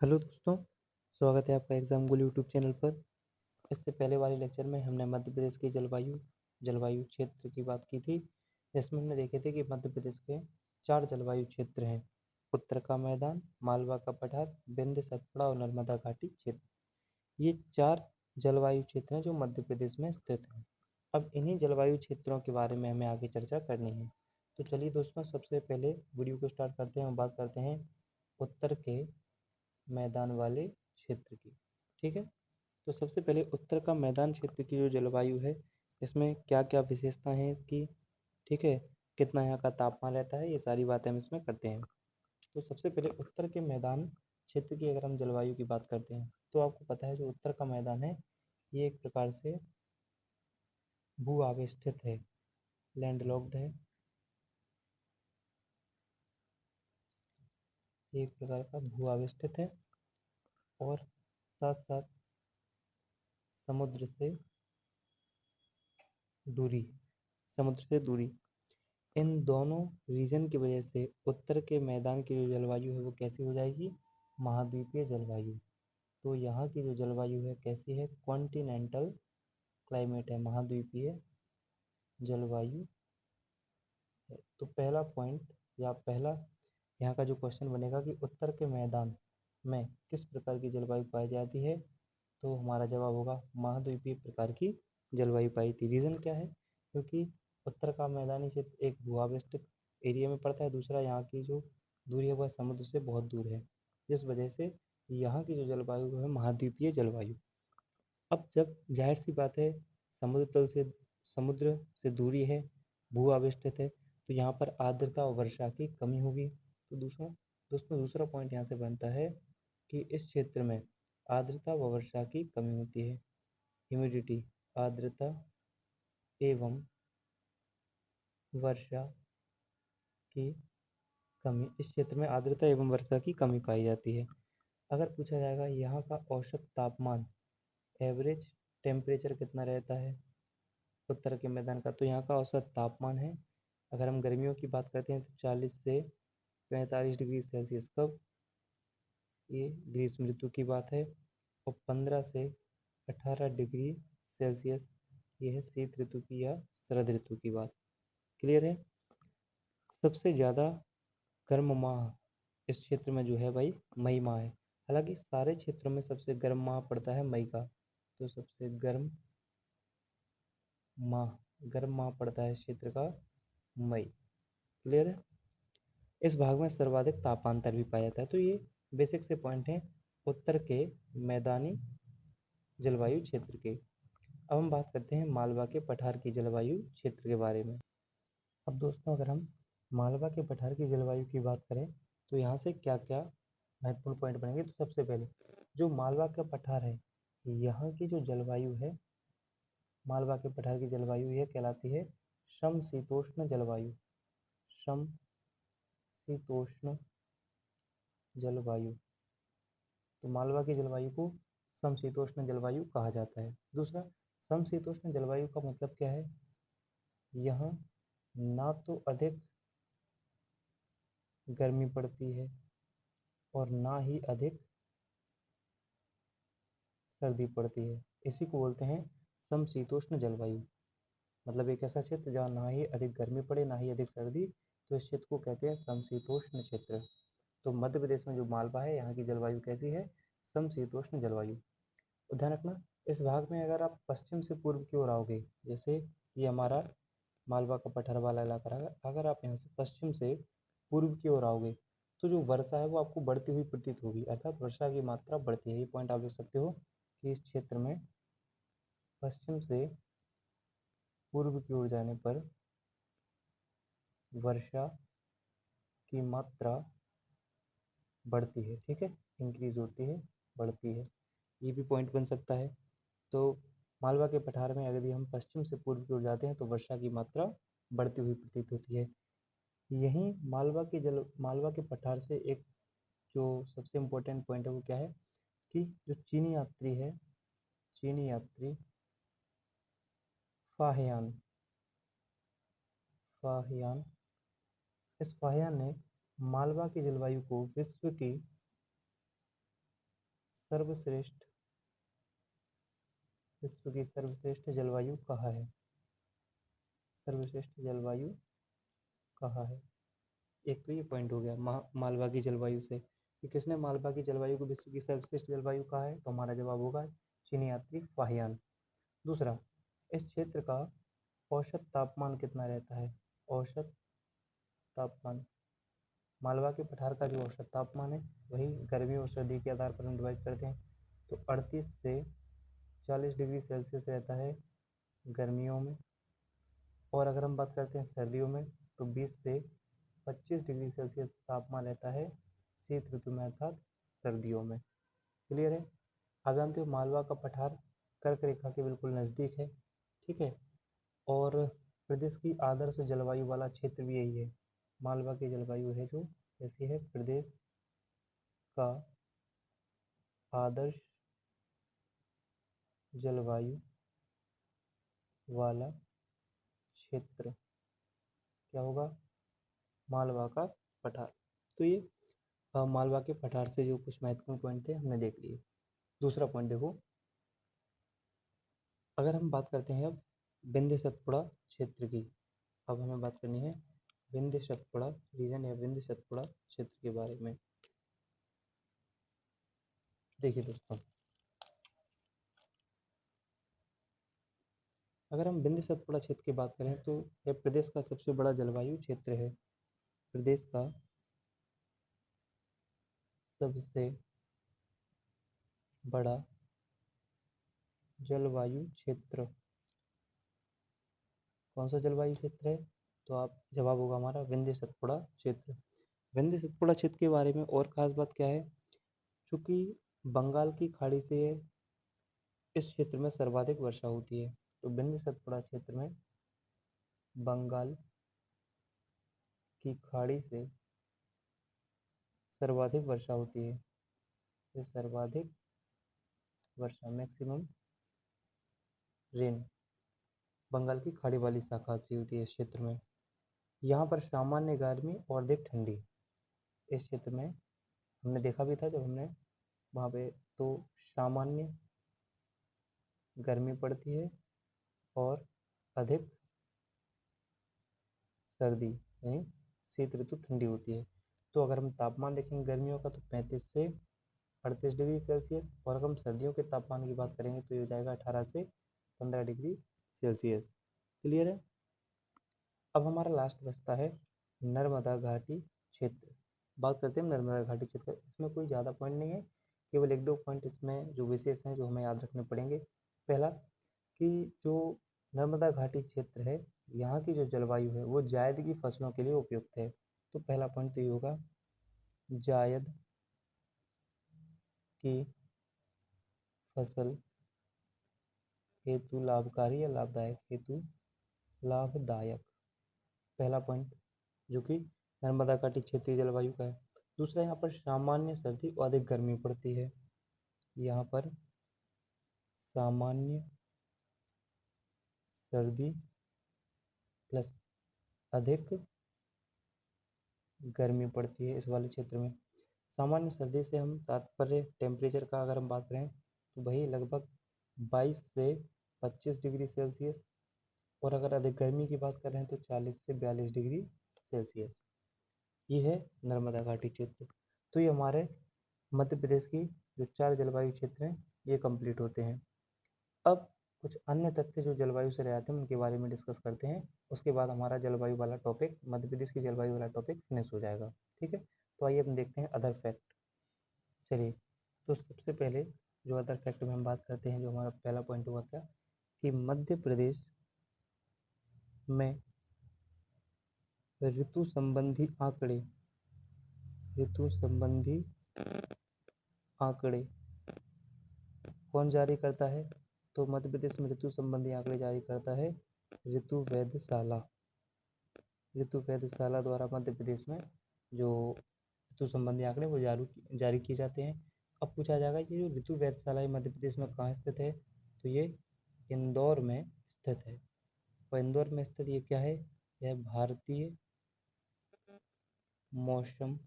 Hello दोस्तों, स्वागत है आपका एग्ज़ाम गोल यूट्यूब चैनल पर। इससे पहले वाले लेक्चर में हमने मध्य प्रदेश की जलवायु क्षेत्र की बात की थी, जिसमें हमने देखे थे कि मध्य प्रदेश के 4 जलवायु क्षेत्र हैं। उत्तर का मैदान, मालवा का पठार, विंध्य सतपुड़ा और नर्मदा घाटी क्षेत्र। ये 4 जलवायु क्षेत्र हैं जो मध्य प्रदेश में स्थित हैं। अब इन्हीं जलवायु क्षेत्रों के बारे में हमें आगे चर्चा करनी है। तो चलिए दोस्तों, सबसे पहले वीडियो को स्टार्ट करते हैं और बात करते हैं उत्तर के मैदान वाले क्षेत्र की। ठीक है, तो सबसे पहले उत्तर का मैदान क्षेत्र की जो जलवायु है, इसमें क्या क्या विशेषता हैं इसकी। ठीक है, कितना यहाँ का तापमान रहता है, ये सारी बातें हम इसमें करते हैं। तो सबसे पहले उत्तर के मैदान क्षेत्र की अगर हम जलवायु की बात करते हैं, तो आपको पता है जो उत्तर का मैदान है, ये एक प्रकार से भू आवेष्टित है, लैंडलॉक्ड है। ये एक प्रकार का भू आवेष्टित है और साथ साथ समुद्र से दूरी समुद्र से दूरी इन दोनों रीजन की वजह से उत्तर के मैदान की जो जलवायु है वो कैसी हो जाएगी, महाद्वीपीय जलवायु। तो यहाँ की जो जलवायु है कैसी है, कॉन्टिनेंटल क्लाइमेट है, महाद्वीपीय जलवायु है। तो पहला पॉइंट या पहला यहाँ का जो क्वेश्चन बनेगा कि उत्तर के मैदान में किस प्रकार की जलवायु पाई जाती है, तो हमारा जवाब होगा महाद्वीपीय प्रकार की जलवायु पाई थी। रीज़न क्या है, क्योंकि उत्तर का मैदानी क्षेत्र एक भूआवेष्टित एरिया में पड़ता है, दूसरा यहाँ की जो दूरी है वह समुद्र से बहुत दूर है, जिस वजह से यहाँ की जो जलवायु है महाद्वीपीय जलवायु। अब जब जाहिर सी बात है समुद्र से दूरी है, भू आवेष्टित है, तो यहाँ पर आर्द्रता और वर्षा की कमी होगी। तो दूसरा पॉइंट यहाँ से बनता है कि इस क्षेत्र में आर्द्रता व वर्षा की कमी होती है। ह्यूमिडिटी, आर्द्रता एवं वर्षा की कमी, इस क्षेत्र में आर्द्रता एवं वर्षा की कमी पाई जाती है। अगर पूछा जाएगा यहाँ का औसत तापमान, एवरेज टेम्परेचर कितना रहता है उत्तर के मैदान का, तो यहाँ का औसत तापमान है, अगर हम गर्मियों की बात करते हैं तो 40 से 45 डिग्री सेल्सियस। कब, ये ग्रीष्म ऋतु की बात है। और 15 से 18 डिग्री सेल्सियस ये है शीत ऋतु की या शरद ऋतु की बात। क्लियर है। सबसे ज़्यादा गर्म माह इस क्षेत्र में जो है भाई मई माह है। हालांकि सारे क्षेत्रों में सबसे गर्म माह पड़ता है मई का, तो सबसे गर्म माह पड़ता है इस क्षेत्र का मई। क्लियर है। इस भाग में सर्वाधिक तापांतर भी पाया जाता है। तो ये बेसिक से पॉइंट हैं उत्तर के मैदानी जलवायु क्षेत्र के। अब हम बात करते हैं मालवा के पठार की जलवायु क्षेत्र के बारे में। अब दोस्तों, अगर हम मालवा के पठार की जलवायु की बात करें तो यहाँ से क्या क्या महत्वपूर्ण पॉइंट बनेंगे। तो सबसे पहले जो मालवा का पठार है, यहाँ की जो जलवायु है, मालवा के पठार की जलवायु यह कहलाती है समशीतोष्ण जलवायु। समशीतोष्ण जलवायु। तो मालवा की जलवायु को समशीतोष्ण जलवायु कहा जाता है। दूसरा, समशीतोष्ण जलवायु का मतलब क्या है, यहाँ ना तो अधिक गर्मी पड़ती है और ना ही अधिक सर्दी पड़ती है। इसी को बोलते हैं समशीतोष्ण जलवायु। मतलब एक ऐसा क्षेत्र जहाँ ना ही अधिक गर्मी पड़े ना ही अधिक सर्दी, तो इस क्षेत्र को कहते हैं समशीतोष्ण क्षेत्र। तो मध्य प्रदेश में जो मालवा है, यहाँ की जलवायु कैसी है, समशीतोष्ण जलवायु। ध्यान रखना, इस भाग में अगर आप पश्चिम से पूर्व की ओर आओगे, जैसे ये हमारा मालवा का पठार वाला इलाका रहा, अगर आप यहाँ से पश्चिम से पूर्व की ओर आओगे तो जो वर्षा है वो आपको बढ़ती हुई प्रतीत होगी, अर्थात वर्षा की मात्रा बढ़ती है। ये पॉइंट आप देख सकते हो कि इस क्षेत्र में पश्चिम से पूर्व की ओर जाने पर वर्षा की मात्रा बढ़ती है। ठीक है, इंक्रीज होती है, बढ़ती है, ये भी पॉइंट बन सकता है। तो मालवा के पठार में अगर हम पश्चिम से पूर्व की ओर जाते हैं तो वर्षा की मात्रा बढ़ती हुई प्रतीत होती है। यहीं मालवा के पठार से एक जो सबसे इम्पोर्टेंट पॉइंट है वो क्या है कि जो चीनी यात्री फाहियान फाहियान इस फाहियान ने मालवा की जलवायु को विश्व की सर्वश्रेष्ठ विश्व की सर्वश्रेष्ठ जलवायु कहाँ है? सर्वश्रेष्ठ जलवायु कहाँ है? एक तो ये पॉइंट हो गया मालवा की जलवायु से कि किसने मालवा की जलवायु को विश्व की सर्वश्रेष्ठ जलवायु कहा है, तो हमारा जवाब होगा चीनी यात्री फाहियान। दूसरा, इस क्षेत्र का औसत तापमान कितना रहता है? औसत तापमान, मालवा के पठार का जो औसत तापमान है वही गर्मी और सर्दी के आधार पर हम डिवाइड करते हैं, तो 38 से 40 डिग्री सेल्सियस रहता है गर्मियों में, और अगर हम बात करते हैं सर्दियों में तो 20 से 25 डिग्री सेल्सियस तापमान रहता है शीत ऋतु में अर्थात सर्दियों में। क्लियर है? आप जानते हो मालवा का पठार कर्क रेखा के बिल्कुल नज़दीक है, ठीक है, और प्रदेश की आदर्श जलवायु वाला क्षेत्र भी यही है। मालवा की जलवायु है जो ऐसी है, प्रदेश का आदर्श जलवायु वाला क्षेत्र क्या होगा? मालवा का पठार। तो ये मालवा के पठार से जो कुछ महत्वपूर्ण पॉइंट थे हमने देख लिए। दूसरा पॉइंट देखो, अगर हम बात करते हैं अब विंध्य सतपुड़ा क्षेत्र की, अब हमें बात करनी है विंध्य सतपुड़ा रीजन या विंध्य सतपुड़ा क्षेत्र के बारे में। देखिए दोस्तों, अगर हम विंध्य सतपुड़ा क्षेत्र की बात करें तो यह प्रदेश का सबसे बड़ा जलवायु क्षेत्र है। प्रदेश का सबसे बड़ा जलवायु क्षेत्र कौन सा जलवायु क्षेत्र है? तो आप जवाब होगा हमारा विंध्य सतपुड़ा क्षेत्र। विंध्य सतपुड़ा क्षेत्र के बारे में और खास बात क्या है, चूँकि बंगाल की खाड़ी से इस क्षेत्र में सर्वाधिक वर्षा होती है, तो विंध्य सतपुड़ा क्षेत्र में बंगाल की खाड़ी से सर्वाधिक वर्षा होती है। ये सर्वाधिक वर्षा, मैक्सिमम रेन, बंगाल की खाड़ी वाली शाखा से होती है इस क्षेत्र में। यहाँ पर सामान्य गर्मी और अधिक ठंडी इस क्षेत्र में हमने देखा भी था जब हमने वहाँ पे, तो सामान्य गर्मी पड़ती है और अधिक सर्दी यानी शीत ऋतु ठंडी होती है। तो अगर हम तापमान देखेंगे गर्मियों का तो 35 से 38 डिग्री सेल्सियस, और अगर हम सर्दियों के तापमान की बात करेंगे तो ये हो जाएगा 18 से 15 डिग्री सेल्सियस। क्लियर है? अब हमारा लास्ट बचता है नर्मदा घाटी क्षेत्र। बात करते हैं नर्मदा घाटी क्षेत्र। इसमें कोई ज़्यादा पॉइंट नहीं है, केवल एक दो पॉइंट इसमें जो विशेष हैं जो हमें याद रखने पड़ेंगे। पहला कि जो नर्मदा घाटी क्षेत्र है यहाँ की जो जलवायु है वो जायद की फसलों के लिए उपयुक्त है। तो पहला पॉइंट तो ये होगा, जायद की फसल हेतु लाभकारी या लाभदायक, हेतु लाभदायक, पहला पॉइंट जो कि नर्मदा घाटी क्षेत्रीय जलवायु का है। दूसरा, यहाँ पर सामान्य सर्दी और अधिक गर्मी पड़ती है। यहाँ पर सामान्य सर्दी प्लस अधिक गर्मी पड़ती है इस वाले क्षेत्र में। सामान्य सर्दी से हम तात्पर्य टेम्परेचर का अगर हम बात करें तो वही लगभग 22 से 25 डिग्री सेल्सियस, और अगर अधिक गर्मी की बात करें तो 40 से 42 डिग्री सेल्सियस। ये है नर्मदा घाटी क्षेत्र। तो ये हमारे मध्य प्रदेश की जो 4 जलवायु क्षेत्र हैं ये कंप्लीट होते हैं। अब कुछ अन्य तथ्य जो जलवायु से रहे आते हैं उनके बारे में डिस्कस करते हैं, उसके बाद हमारा जलवायु वाला टॉपिक, मध्य प्रदेश की जलवायु वाला टॉपिक फिनिश हो जाएगा। ठीक है, तो आइए हम देखते हैं अदर फैक्ट। चलिए, तो सबसे पहले जो अदर फैक्ट में हम बात करते हैं, जो हमारा पहला पॉइंट हुआ क्या कि मध्य प्रदेश में ऋतु संबंधी आंकड़े, ऋतु संबंधी आंकड़े कौन जारी करता है? तो मध्य प्रदेश में ऋतु संबंधी आंकड़े जारी करता है ऋतु वेधशाला। ऋतु वेधशाला द्वारा मध्य प्रदेश में जो ऋतु संबंधी आंकड़े वो जारी किए जाते हैं। अब पूछा जाएगा कि जो ऋतु वेधशाला मध्य प्रदेश में कहाँ स्थित है? तो ये इंदौर में स्थित है। और इंदौर में स्थित ये क्या है? यह भारतीय मौसम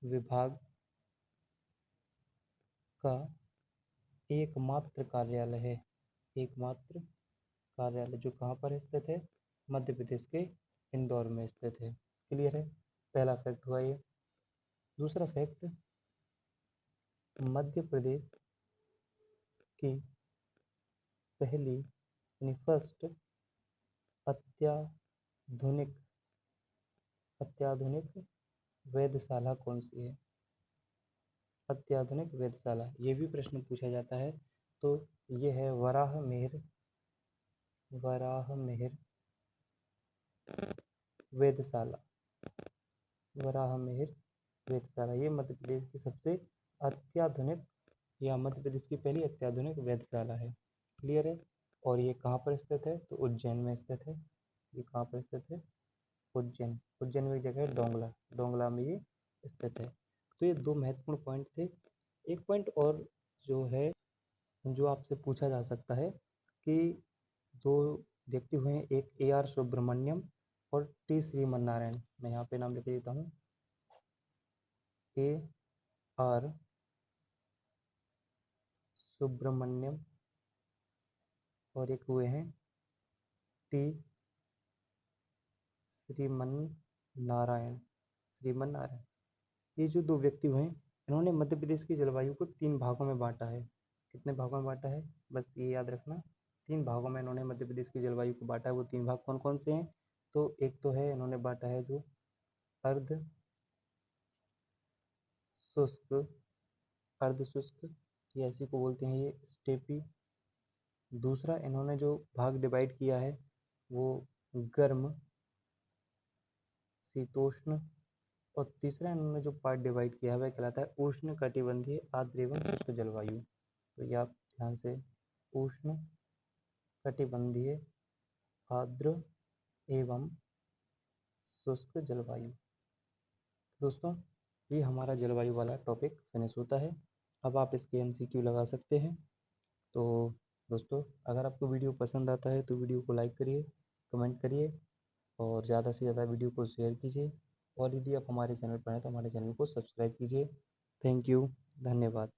विभाग का एकमात्र कार्यालय है। एकमात्र कार्यालय जो कहाँ पर स्थित है? मध्य प्रदेश के इंदौर में स्थित है। क्लियर है? पहला फैक्ट हुआ ये। दूसरा फैक्ट, मध्य प्रदेश की पहली यानी फर्स्ट अत्याधुनिक वेधशाला कौन सी है? अत्याधुनिक वेधशाला, ये भी प्रश्न पूछा जाता है। तो ये है वराहमिहिर वेधशाला। वराहमिहिर वेधशाला ये मध्य प्रदेश की सबसे अत्याधुनिक या मध्य प्रदेश की पहली अत्याधुनिक वेधशाला है। क्लियर है? और ये कहाँ पर स्थित है? तो उज्जैन में स्थित है। ये कहाँ पर स्थित है? उज्जैन में एक जगह है डोंगला में ये स्थित है। तो ये दो महत्वपूर्ण पॉइंट थे। एक पॉइंट और जो है, जो आपसे पूछा जा सकता है कि दो व्यक्ति हुए हैं, एक AR सुब्रमण्यम और T श्रीमन नारायण। मैं यहाँ पे नाम लिख देता हूँ, AR सुब्रमण्यम और एक हुए हैं T श्रीमन नारायण। ये जो दो व्यक्ति हुए हैं, इन्होंने मध्य प्रदेश की जलवायु को 3 भागों में बांटा है। कितने भागों में बांटा है? बस ये याद रखना, 3 भागों में इन्होंने मध्य प्रदेश की जलवायु को बांटा है। वो 3 भाग कौन कौन से हैं? तो एक तो है, इन्होंने बांटा है जो अर्ध शुष्क, ये ऐसी को बोलते हैं ये स्टेपी। दूसरा इन्होंने जो भाग डिवाइड किया है वो गर्म शीतोष्ण, और तीसरा इन्होंने जो पार्ट डिवाइड किया है वह कहलाता है उष्ण कटिबंधीय आर्द्र एवं शुष्क जलवायु। तो ये आप ध्यान से, उष्ण कटिबंधीय आर्द्र एवं शुष्क जलवायु। दोस्तों, ये हमारा जलवायु वाला टॉपिक फिनिश होता है। अब आप इसके MCQ लगा सकते हैं। तो दोस्तों, अगर आपको वीडियो पसंद आता है तो वीडियो को लाइक करिए, कमेंट करिए और ज़्यादा से ज़्यादा वीडियो को शेयर कीजिए। और यदि आप हमारे चैनल पर हैं तो हमारे चैनल को सब्सक्राइब कीजिए। थैंक यू, धन्यवाद।